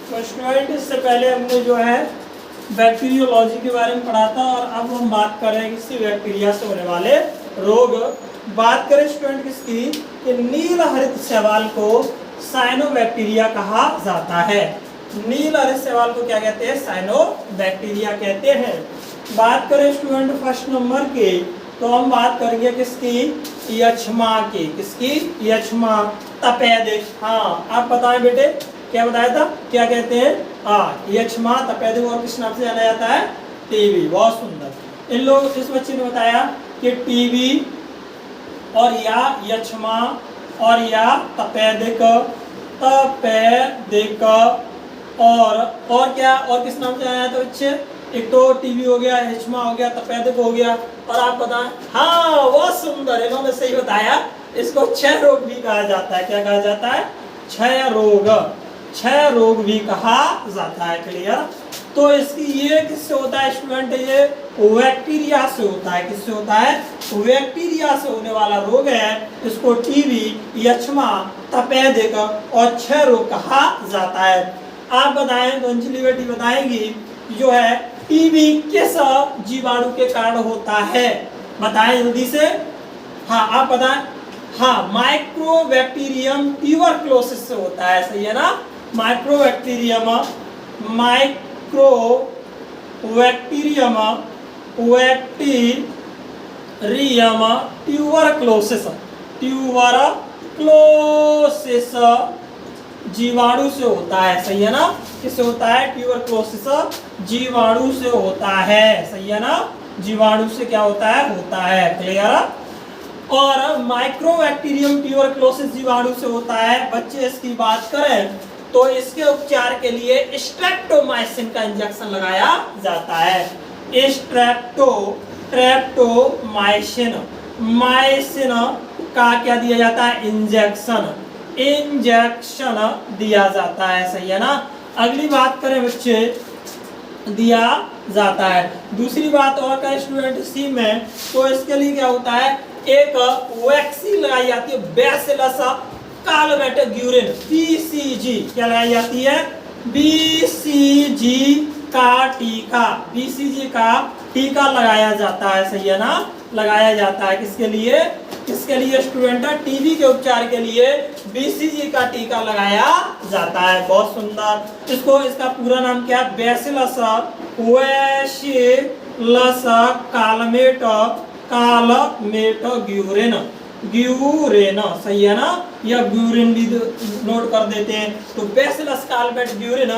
तो स्टूडेंट इससे पहले हमने जो है बैक्टीरियोलॉजी के बारे में पढ़ा था और अब हम बात कर रहे हैं किसी बैक्टीरिया से होने वाले रोग। बात करें स्टूडेंट किसकी कि नील हरित शैवाल को साइनोबैक्टीरिया कहा जाता है। नील हरित शैवाल को क्या कहते हैं? साइनोबैक्टीरिया कहते हैं। बात करें स्टूडेंट फर्स्ट नंबर के तो हम बात करेंगे किसकी? यक्ष्मा की। किसकी? यक्ष्मा तपेदिक। हाँ आप बताएं बेटे क्या बताया था, क्या कहते हैं? हाँ यक्ष्मा तपेदिक और किस नाम से जाना जाता है? टीबी। बहुत सुंदर। इन लोग इस बच्चे ने बताया कि टीबी और या यक्ष्मा और या तपेदिक और क्या और किस नाम से जाना जाता है बच्चे? एक तो टीबी हो गया, यक्ष्मा हो गया, तपेदिक हो गया और आप बताएं। हाँ बहुत सुंदर, इन्होंने सही बताया। इसको क्षय रोग भी कहा जाता है। क्या कहा जाता है? क्षय रोग। क्षय रोग भी कहा जाता है। क्लियर? तो इसकी ये किससे होता है स्टूडेंट? ये बैक्टीरिया से होता है। किससे होता है? बैक्टीरिया से होने वाला रोग है। इसको टीबी, यक्ष्मा, तपेदिक और क्षय रोग कहा जाता है। आप बताएं तो अंजलि बेटी बताएंगी जो है टीबी किस जीवाणु के कारण होता है? बताएं जल्दी से। हाँ आप बताएं। हाँ माइक्रोबैक्टीरियम ट्यूबरक्लोसिस से होता है। सही है ना? माइक्रोबैक्टीरियम ट्यूबरक्लोसिस जीवाणु से होता है। सही है ना? किससे होता है? ट्यूबरक्लोसिस जीवाणु से होता है। सही है ना? जीवाणु से क्या होता है? होता है। क्लियर? और माइक्रोबैक्टीरियम ट्यूबरक्लोसिस जीवाणु से होता है। बच्चे इसकी बात करें तो इसके उपचार के लिए स्ट्रेप्टोमाइसिन का इंजेक्शन लगाया जाता है। माइसिन का क्या दिया जाता है? इंजेक्शन दिया जाता है। सही है ना? अगली बात करें बच्चे, दिया जाता है। दूसरी बात और का स्टूडेंट सी में तो इसके लिए क्या होता है? एक वैक्सीन लगाई जाती है, बैसिलस कालमेटोग्यूरिन, बीसीजी। क्या लगाई जाती है? बीसीजी का टीका। बीसीजी का टीका लगाया जाता है। सही है ना? लगाया जाता है। किसके लिए? किसके लिए स्टूडेंट? टीबी के उपचार के लिए बीसीजी का टीका लगाया जाता है। बहुत सुंदर। इसको इसका पूरा नाम क्या है? बैसिलस कालमेटोग्यूरिन। सही है ना? या ग्यूरिन भी नोट कर देते हैं। तो बैसिलस कालमेटोग्यूरिन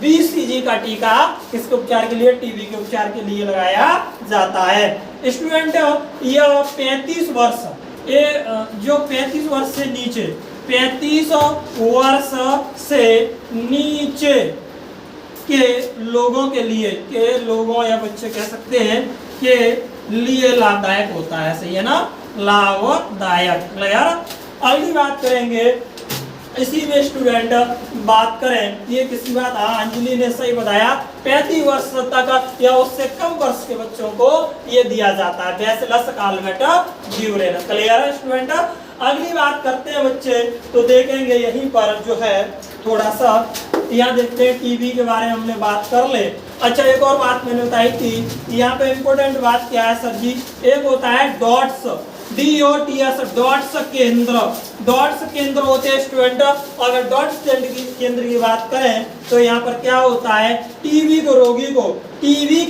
बीसीजी का टीका किसके उपचार के लिए? टीबी के उपचार के लिए लगाया जाता है। स्टूडेंट यह 35 वर्ष जो 35 वर्ष से नीचे 35 वर्ष से नीचे के लोगों के लिए या बच्चे कह सकते हैं के लिए लाभदायक होता है। सही है ना? लाभदायक। यार अगली बात करेंगे इसी में स्टूडेंट बात करें ये किसी बात। हाँ अंजलि ने सही बताया। 35 वर्ष तक या उससे कम वर्ष के बच्चों को ये दिया जाता है बैसिलस कालमेटोग्यूरिन। क्लियर है स्टूडेंट? अगली बात करते हैं बच्चे तो देखेंगे यहीं पर जो है थोड़ा सा यहाँ देखते हैं टीबी के बारे में हमने बात कर ले। अच्छा एक और बात मैंने बताई थी यहाँ पे इम्पोर्टेंट बात क्या है सर जी? एक होता है डॉट्स, DOTS डॉट्स केंद्र। डॉट्स केंद्र होते हैं स्टूडेंट। अगर डॉट्स केंद्र की बात करें तो यहाँ पर क्या होता है? टीबी के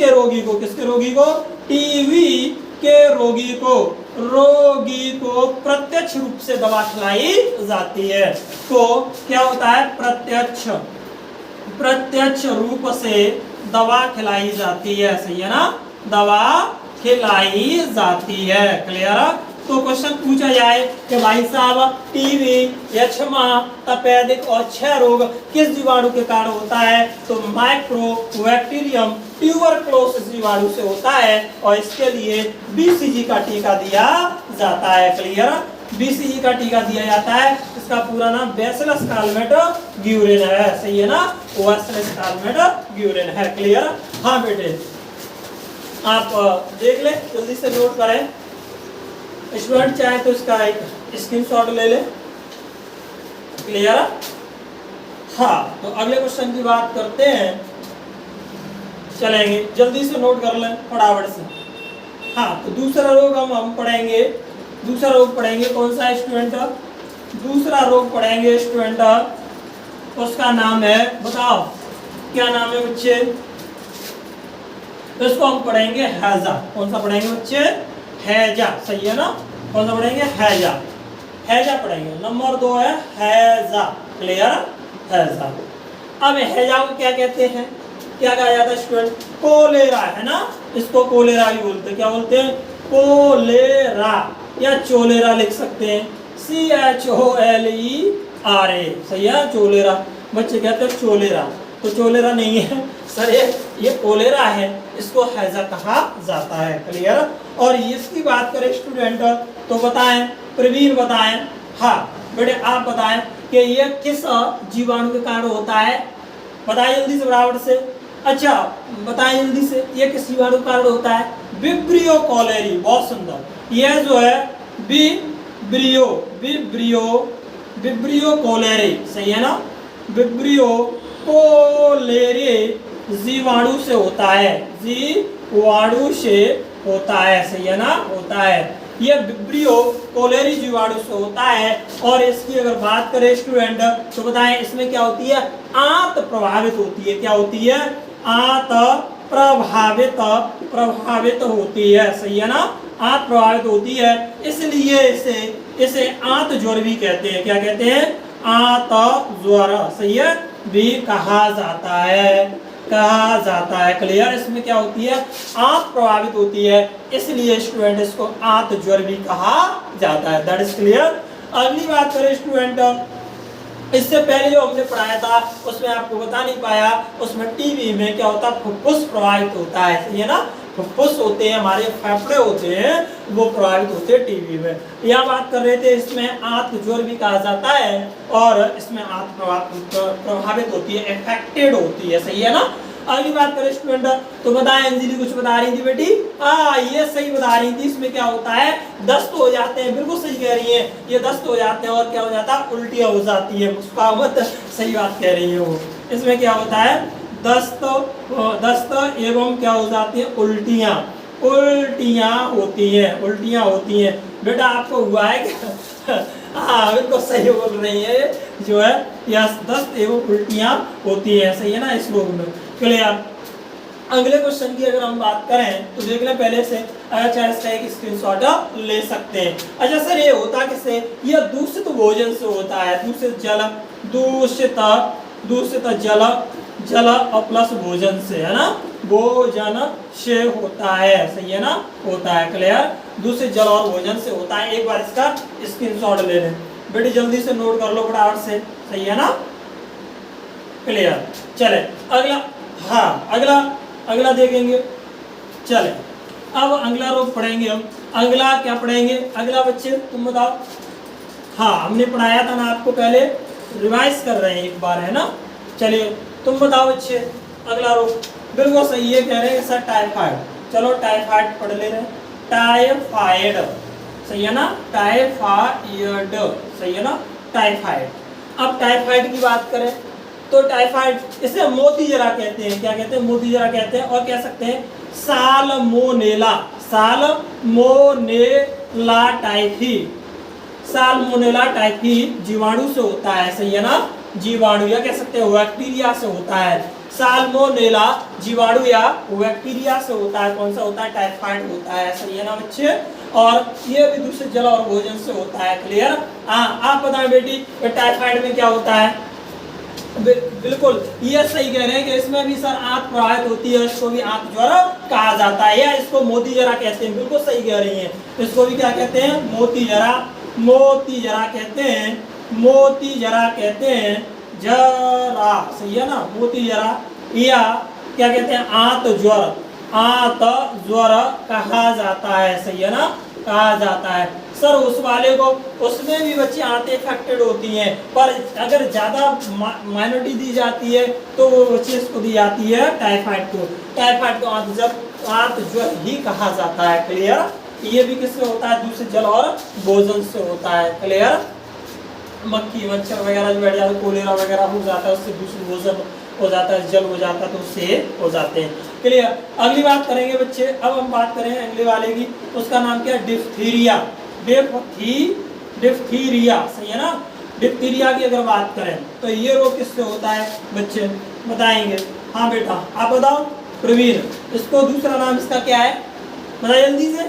रोगी को किसके रोगी को? टीबी के रोगी को प्रत्यक्ष रूप से दवा खिलाई जाती है। तो क्या होता है? प्रत्यक्ष रूप से दवा खिलाई जाती है। सही है ना? दवा खिलाई जाती है। क्लियर? तो क्वेश्चन पूछा जाए कि भाई साहब टीबी, यक्ष्मा, तपेदिक और क्षय रोग किस जीवाणु के कारण होता है? तो माइक्रोबैक्टीरियम ट्यूबरक्लोसिस जीवाणु से होता है और इसके लिए बीसीजी का टीका दिया जाता है। क्लियर? बीसीजी का टीका दिया जाता है। इसका पूरा नाम बैसिलस कालमेटोग्यूरिन है। सही है ना? बैसिलस कालमेटोग्यूरिन है। क्लियर? हाँ बेटे आप देख ले, जल्दी से नोट करें। स्टूडेंट चाहे तो इसका एक स्क्रीनशॉट ले ले। क्लियर? हाँ, तो अगले क्वेश्चन की बात करते हैं, चलेंगे जल्दी से नोट कर लें फटाफट से। हाँ, तो दूसरा रोग हम पढ़ेंगे, दूसरा रोग पढ़ेंगे कौन सा है स्टूडेंट? दूसरा रोग पढ़ेंगे स्टूडेंट, उसका नाम है, बताओ क्या नाम है बच्चे? तो इसको हम पढ़ेंगे हैजा। कौन सा पढ़ेंगे बच्चे? हैजा, सही है ना? कौन सा पढ़ेंगे? हैजा, हैजा पढ़ेंगे। नंबर 2 है हैजा, क्लियर? हैजा। अब हैजा को क्या कहते हैं, क्या कहा जाता है स्टूडेंट? कोलेरा, है ना? इसको कोलेरा भी बोलते हैं। क्या बोलते हैं? कोलेरा या चोलेरा लिख सकते हैं, CHOLERA, सही है? चोलेरा, बच्चे कहते हैं चोलेरा, तो चोलेरा नहीं है सर, ये कोलेरा है, इसको हैजा कहा जाता है, क्लियर? और इसकी बात करें स्टूडेंट तो बताएं, प्रवीण बताएं, हाँ बेटे आप बताएं कि ये किस जीवाणु के कारण होता है? बताएं जल्दी से, बराबर से। अच्छा बताएं जल्दी से, ये किस जीवाणु के कारण होता है? विब्रियो कोलेरी, बहुत सुंदर। यह जो है विब्रियो कोलेरी, सही है ना? विब्रियो कोलेरी जीवाणु से होता है, जीवाणु से होता है, सही है ना? होता है, ये विब्रियो कोलेरी जीवाणु से होता है। और इसकी अगर बात करें स्टूडेंट तो बताएं इसमें क्या होती है? आंत प्रभावित होती है। क्या होती है? आंत प्रभावित होती है, सही है ना? आंत प्रभावित होती है, इसलिए इसे आंत ज्वर भी कहते हैं। क्या कहते हैं? आंत ज्वर, सही है, भी कहा जाता है, कहा जाता है, क्लियर? इसमें क्या होती है? आंत प्रभावित होती है, इसलिए स्टूडेंट इसको आंत ज्वर भी कहा जाता है। That is clear. अगली बात करें स्टूडेंट, इससे पहले जो हमने पढ़ाया था उसमें आपको बता नहीं पाया, उसमें टीबी में क्या होता है? फुफ्फुस प्रभावित होता है, सही है ना? फुफ्फुस होते हैं, हमारे फेफड़े होते हैं, वो प्रभावित होते हैं टीबी में। यह बात कर रहे थे, इसमें आंत ज्वर भी कहा जाता है और इसमें आंत प्रभावित होती है, इफेक्टेड होती है, सही है ना? अगली बात करें स्टूडेंट तो बताएं, अंजलि कुछ बता रही थी बेटी? ये सही बता रही थी। इसमें क्या होता है? दस्त हो जाते हैं, बिल्कुल सही कह रही है, ये दस्त हो जाते हैं और क्या हो जाता है? उल्टियां हो जाती है। उसका मत, सही बात कह रही है वो। इसमें क्या होता है? दस्त एवं क्या हो जाती है? उल्टियां होती हैं। बेटा आपको हुआ है क्या? हाँ बिल्कुल सही बोल रही है, जो है यह दस्त एवं उल्टियां होती है, सही है ना? इस रोग में, क्लियर? अगले क्वेश्चन की अगर हम बात करें तो देख लें पहले से, अच्छा इसका एक स्क्रीनशॉट ले सकते हैं। अच्छा सर ये होता किससे? यह दूषित भोजन से होता है, दूषित जल और प्लस भोजन से, है ना? भोजन से होता है, सही है ना? होता है, क्लियर? दूषित जल और भोजन से होता है। एक बार इसका स्क्रीनशॉट ले लें बेटी, जल्दी से नोट कर लो फटाफट से, सही है ना? क्लियर? चले अगला, हाँ अगला देखेंगे। चले अब अगला रोग पढ़ेंगे हम। अगला क्या पढ़ेंगे? अगला बच्चे तुम बताओ। हाँ हमने पढ़ाया था ना आपको, पहले रिवाइज कर रहे हैं एक बार, है ना? चलिए तुम बताओ बच्चे, अगला रोग बिल्कुल सही है, कह रहे हैं सर टाइफाइड। चलो टाइफाइड पढ़ ले रहे हैं, टाइफाइड, सही है ना? टाइफाइड, सही है ना? टाइफाइड। अब टाइफाइड की बात करें तो टाइफाइड, इसे मोती जरा कहते हैं। क्या कहते हैं? मोती जरा कहते हैं। और कह सकते हैं साल्मोनेला टाइफी जीवाणु से होता है, सही है ना? जीवाणु या कह सकते हैं बैक्टीरिया से होता है। साल्मोनेला जीवाणु या बैक्टीरिया से होता है। कौन सा होता है? टाइफाइड होता है, सही है ना बच्चे? और ये भी दूषित जल और भोजन से होता है, क्लियर? आप बताएं बेटी टाइफाइड में क्या होता है? बिल्कुल ये सही कह रहे हैं कि इसमें भी सर आंत प्रभावित होती है, इसको भी आंत ज्वर कहा जाता है, या इसको मोती जरा कहते हैं। बिल्कुल सही कह रही हैं, इसको भी क्या कहते हैं? मोती जरा कहते हैं, जरा, सही है ना? मोती जरा, या क्या कहते हैं? आंत ज्वर कहा जाता है, सही है ना? कहा जाता है। सर उस वाले को, उसमें भी बच्चे आंतें इफेक्टेड होती हैं, पर अगर ज़्यादा माइनॉरिटी दी जाती है तो वो बच्चे इसको दी जाती है टाइफाइड को आंत ज्वर ही कहा जाता है, क्लियर? ये भी किससे होता है? दूषित जल और भोजन से होता है, क्लियर? मक्खी मच्छर वगैरह जो बैठ जाता है, कोलेरा वगैरह हो जाता है, उससे दूसरी भोजन हो जाता है, जल हो जाता है, तो उससे हो जाते हैं। क्लियर। अगली बात करेंगे बच्चे, अब हम बात करें अगले वाले की, उसका नाम क्या है? डिप्थीरिया। डिप्थीरिया, सही है ना। डिप्थीरिया की अगर बात करें तो ये रोग किससे होता है बच्चे, बताएंगे? हाँ बेटा आप बताओ प्रवीण, इसको दूसरा नाम इसका क्या है, बताइए जल्दी से।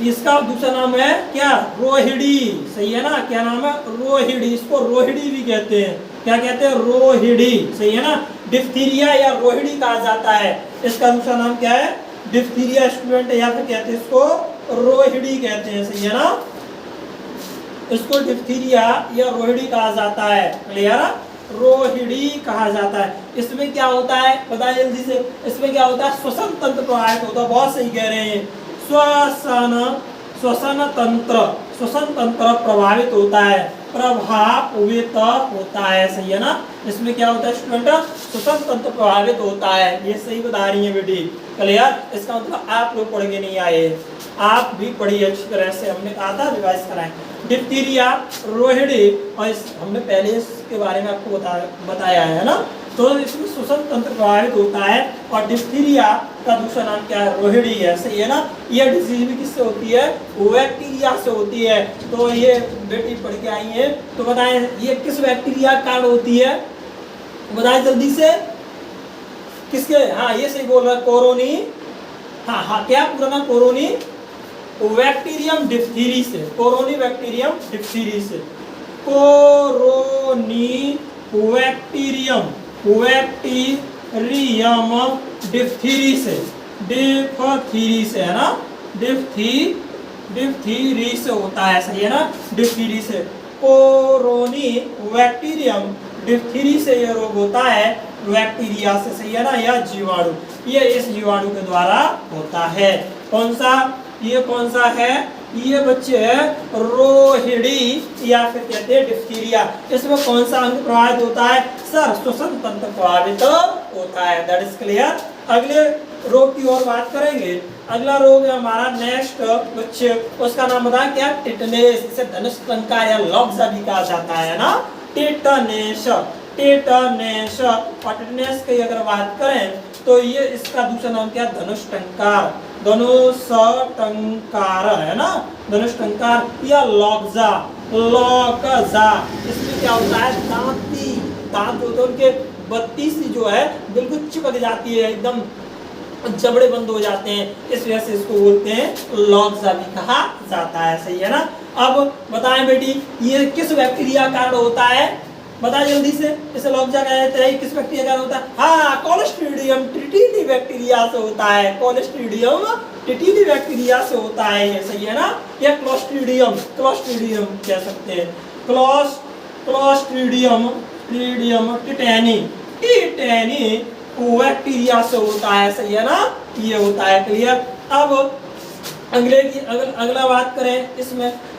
इसका दूसरा नाम है क्या? रोहिणी, सही है ना। क्या नाम है? रोहिणी। इसको रोहिणी भी कहते हैं। क्या कहते हैं? रोहिणी, सही है ना। डिप्थीरिया या रोहिणी कहा जाता है। इसका दूसरा नाम क्या है? डिप्थीरिया स्टूडेंट, या फिर कहते हैं इसको रोहिणी कहते हैं, सही है ना। इसको डिप्थीरिया या रोहिणी कहा जाता है। क्लियर? रोहिणी कहा जाता है। इसमें क्या होता है बताइए जल्दी से। इसमें क्या होता है? श्वसन तंत्र प्रभावित होता है। बहुत सही कह रहे हैं। श्वसन तंत्र प्रभावित होता है, प्रभावित होता है, सही है ना। इसमें क्या होता है स्टूडेंट? श्वसन तंत्र प्रभावित होता है। ये सही बता रही है बेटी। क्लियर? इसका मतलब आप लोग पढ़ के नहीं आए, आप भी पढ़िए अच्छी तरह से। हमने कहा था रिवाइज कराएं। डिप्थीरिया, रोहिणी, और हमने पहले इसके बारे में आपको बताया है ना। तो इसमें श्वसन तंत्र प्रभावित होता है। और डिप्थीरिया का दूसरा नाम क्या है? रोहिणी है, सही है ना। यह डिजीज भी किससे होती है? बैक्टीरिया से होती है। तो ये बेटी पढ़ के आई है, तो बताएं ये किस बैक्टीरिया के कारण होती है, बताएं जल्दी से। किसके? हाँ ये सही बोल रहा है, कोरोनी। हाँ क्या पूरा नाम? कोरोनी बैक्टीरियम डिप्थीरी से। कोरोनी बैक्टीरियम डिप्थीरी से। कोरोनी बैक्टीरियम डिप्थीरी से। डिप्थीरी से है ना। डिप्थीरी से होता है, सही है ना। डिप्थीरी से। कोरोनी बैक्टीरियम डिप्थीरी से ये रोग होता है, बैक्टीरिया से, सही है ना। या जीवाणु, ये इस जीवाणु के द्वारा होता है। कौन सा? ये कौन सा है? ये बच्चे रोहिणी या फिर कहते हैं डिप्थीरिया। इसमें कौन सा अंग प्रभावित होता है? सर श्वसन तंत्र प्रभावित होता है। That is clear. अगले रोग की ओर बात करेंगे। अगला रोग है हमारा नेक्स्ट बच्चे, उसका नाम बताया क्या? टिटनेस। इसे धनुष टंकार या लॉक्जा भी कहा जाता है ना। टिटनेस। और टिटनेस की अगर बात करें तो ये इसका दूसरा नाम क्या? धनुष टंकार। धनुष टंकार है ना। धनुष टंकार या लॉक्जा। इसमें क्या होता है? दांत जो होते हैं उनके बत्ती सी जो है बिल्कुल चिपक जाती है, एकदम जबड़े बंद हो जाते हैं, इस वजह से इसको बोलते हैं लॉक्जा भी कहा जाता है, सही है ना। अब बताएं बेटी ये किस बैक्टीरिया का कारण होता है, बताएं जल्दी से। इसे लॉक्जा कहा जाता है, किस बैक्टीरिया का कारण होता है? हाँ क्लोस्ट्रीडियम टिटिनी बैक्टीरिया से होता है। क्लोस्ट्रीडियम टिटिनी बैक्टीरिया से होता है ये, सही है ना। या क्लोस्ट्रीडियम कह सकते हैं। क्लोस्ट्रीडियम टिटेनी बैक्टीरिया से होता है, सही है ना। ये होता है। क्लियर। अब अगला बात करें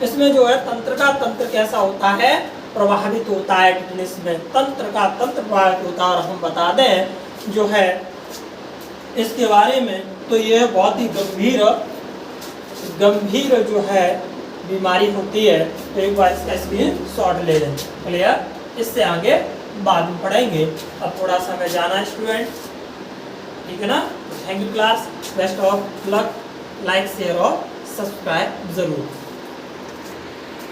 इसमें जो है तंत्र कैसा होता है? प्रभावित होता है। टिटनेस में तंत्र प्रभावित होता है। और हम बता दें जो है इसके बारे में, तो ये बहुत ही गंभीर जो है बीमारी होती है। तो एक बार इसका स्क्रीनशॉट ले लें। क्लियर। इससे आगे बाद में पढ़ेंगे। अब थोड़ा सा मैं जाना है स्टूडेंट, ठीक है ना। Thank you class, best of luck. Like share और सब्सक्राइब जरूर।